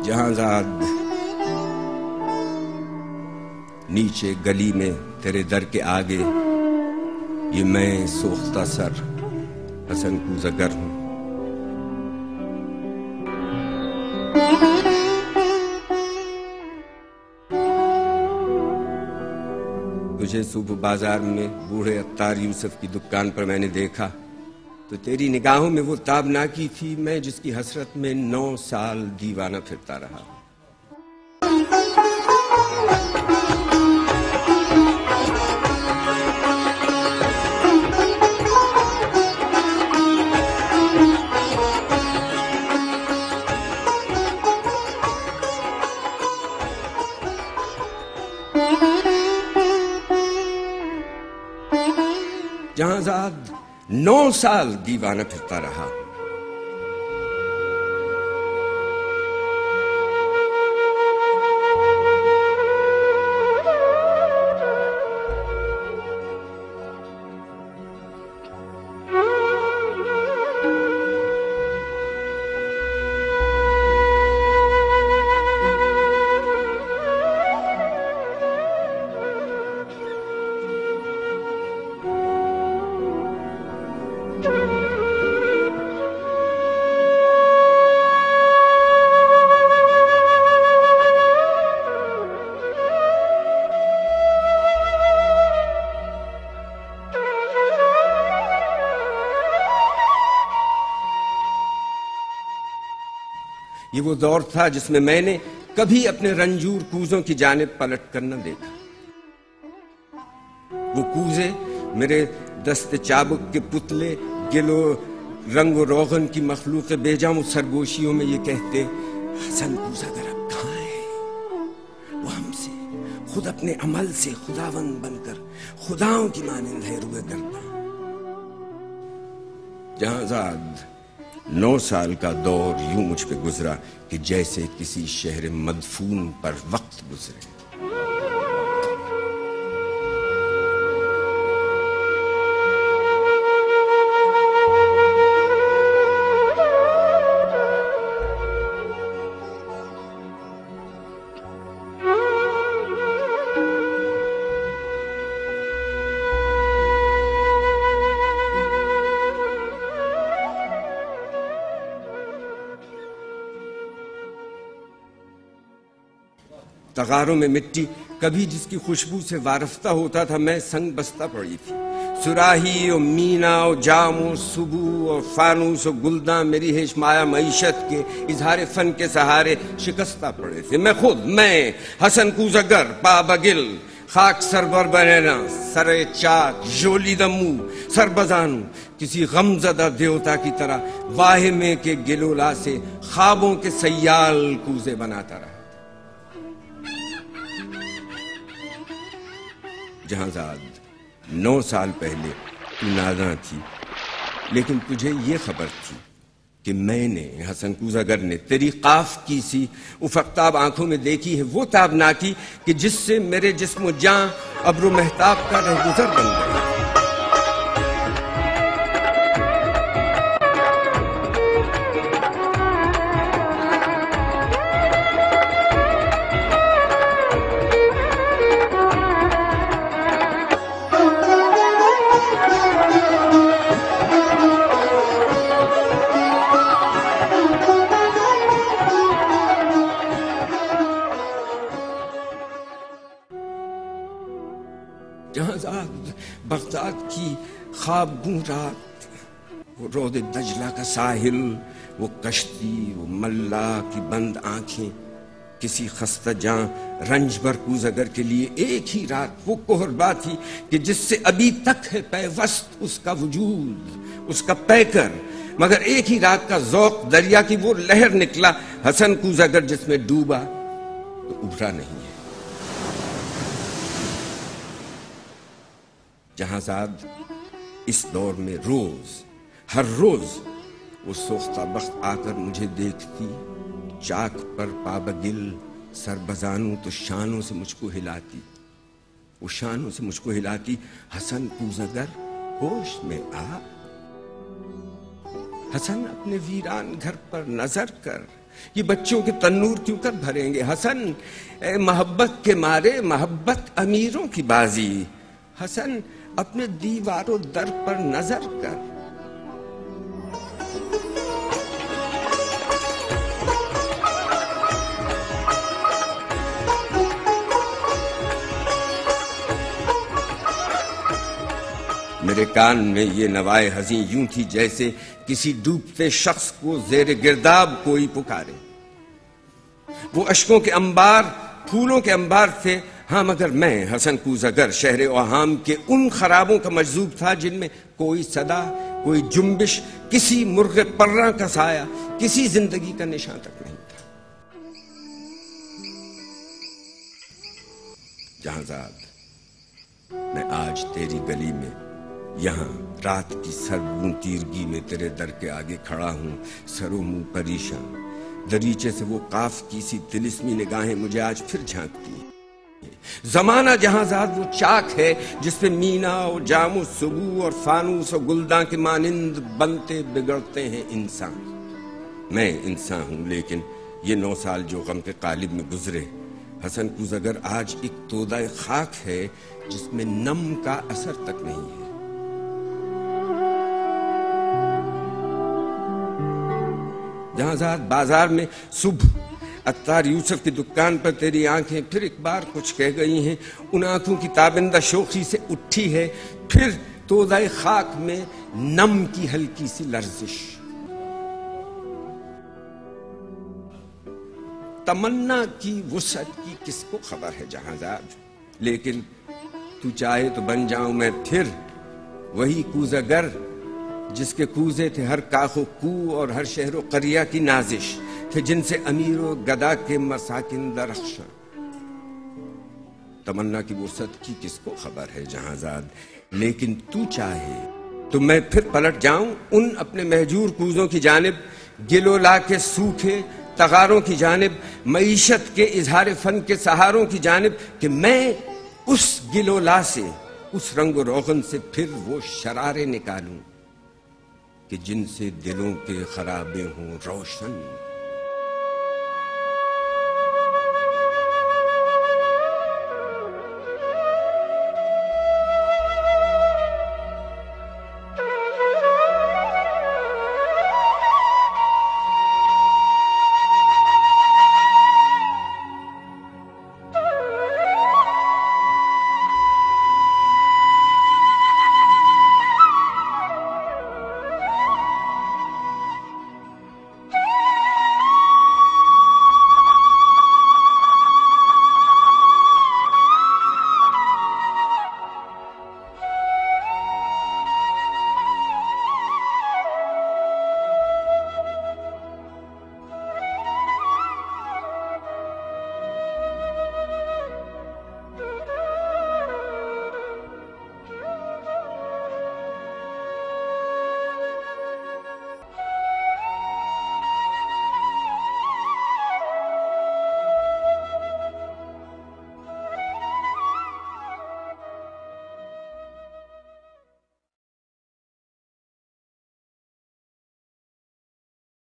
جہانزاد نیچے گلی میں تیرے در کے آگے یہ میں سوختہ سر حسن کوزگر ہوں. تجھے صبح بازار میں بوڑھے عطار یوسف کی دکان پر میں نے دیکھا تو تیری نگاہوں میں وہ تابناکی تھی میں جس کی حسرت میں 9 سال دیوانہ پھرتا رہا. جہانزاد 9 سال دیوانہ پھرتا رہا. یہ وہ دور تھا جس میں میں نے کبھی اپنے رنجور کوزوں کی جانب پلٹ کر نہ دیکھا. وہ کوزے میرے دست چابک کے پتلے گل و رنگ و روغن کی مخلوق بیجام سرگوشیوں میں یہ کہتے حسن کوزگر اب کہاں ہے؟ وہ ہم سے خود اپنے عمل سے خداوند بن کر خداؤں کی مانند ہے روئے کرتا. جہانزاد 9 سال کا دور یوں مجھ پہ گزرا کہ جیسے کسی شہر مدفون پر وقت گزرے. تغاروں میں مٹی کبھی جس کی خوشبو سے وارفتہ ہوتا تھا میں سنگ بستہ پڑی تھی. سراہی اور مینا اور جام و سبو اور فانوس و گلداں میری ہشمایا معیشت کے اظہار فن کے سہارے شکستہ پڑے تھے. میں خود میں حسن کوزگر پا بگل خاک سربر بنینا سر چاک جولی دمو سر بزانو کسی غمزدہ دیوتا کی طرح واہمے کے گلولا سے خوابوں کے سیال کوزے بناتا رہا. جہانزاد 9 سال پہلے تو ناداں تھی لیکن تجھے یہ خبر تھی کہ میں نے حسن کوزگر نے تیری قاف کی سی افقتاب آنکھوں میں دیکھی ہے وہ تابناکی کہ جس سے میرے جسم و جاں ابر و مہتاب کا رہگزر بن گئے. خواب گوں رات، وہ رود دجلہ کا ساحل، وہ کشتی، وہ ملا کی بند آنکھیں، کسی خستہ جاں رنج بھر کوزگر کے لیے ایک ہی رات وہ کہربا تھی کہ جس سے ابھی تک ہے پیوست اس کا وجود، اس کا پیکر، مگر ایک ہی رات کا ذوق دریا کی وہ لہر نکلا حسن کوزگر جس میں ڈوبا تو ابھرا نہیں ہے۔ جہاں زاد اس دور میں روز، ہر روز وہ سوختہ بخت آ کر مجھے دیکھتی، چاک پر پابگل سر بزانوں تو شانوں سے مجھ کو ہلاتی، وہ شانوں سے مجھ کو ہلاتی، حسن کوزگر ہوش میں آ، حسن اپنے ویران گھر پر نظر کر، یہ بچوں کے تنور کیوں کر بھریں گے؟ حسن اے محبت کے مارے محبت امیروں کی بازی، حسن اپنے دیواروں در پر نظر کر۔ میرے کان میں یہ نوائے حزیں یوں تھی جیسے کسی ڈوبتے شخص کو زیر گرداب کوئی پکارے۔ وہ اشکوں کے انبار، پھولوں کے انبار تھے، ہاں مگر میں حسن کوزگر شہر اوہام کے ان خرابوں کا مجذوب تھا جن میں کوئی صدا، کوئی جنبش، کسی مرغ پرہ کا سایہ، کسی زندگی کا نشان تک نہیں تھا۔ جہاں زاد میں آج تیری گلی میں، یہاں رات کی سرد تیرگی میں تیرے در کے آگے کھڑا ہوں، سر و منہ پریشان، دریچے سے وہ قاف کی سی طلسمی نگاہیں مجھے آج پھر جھانکتی ہیں۔ زمانہ جہاں زاد وہ چاک ہے جس پہ مینا اور جام و سبو اور فانوس اور گلداں کے مانند بنتے بگڑتے ہیں انسان۔ میں انسان ہوں، لیکن یہ 9 سال جو غم کے قالب میں گزرے، حسن کوزگر آج ایک تودہ خاک ہے جس میں نم کا اثر تک نہیں ہے۔ جہاں زاد بازار میں صبح عطار یوسف کی دکان پر تیری آنکھیں پھر ایک بار کچھ کہہ گئی ہیں، ان آنکھوں کی تابندہ شوخی سے اٹھی ہے پھر تودہ خاک میں نم کی ہلکی سی لرزش۔ تمنا کی وسعت کی کس کو خبر ہے جہاں زاد، لیکن تو چاہے تو بن جاؤں میں پھر وہی کوزگر جس کے کوزے تھے ہر کاخ و کو اور ہر شہر و قریہ کی نازش، تھے جن سے امیر و گدا کے مساکن درخشاں۔ تمنا کی وسعت کی کس کو خبر ہے جہاں زاد، لیکن تو چاہے تو میں پھر پلٹ جاؤں ان اپنے مہجور کوزوں کی جانب، گلولا کے سوکھے تغاروں کی جانب، معیشت کے اظہار فن کے سہاروں کی جانب، کہ میں اس گلولا سے، اس رنگ و روغن سے پھر وہ شرارے نکالوں کہ جن سے دلوں کے خرابے ہوں روشن۔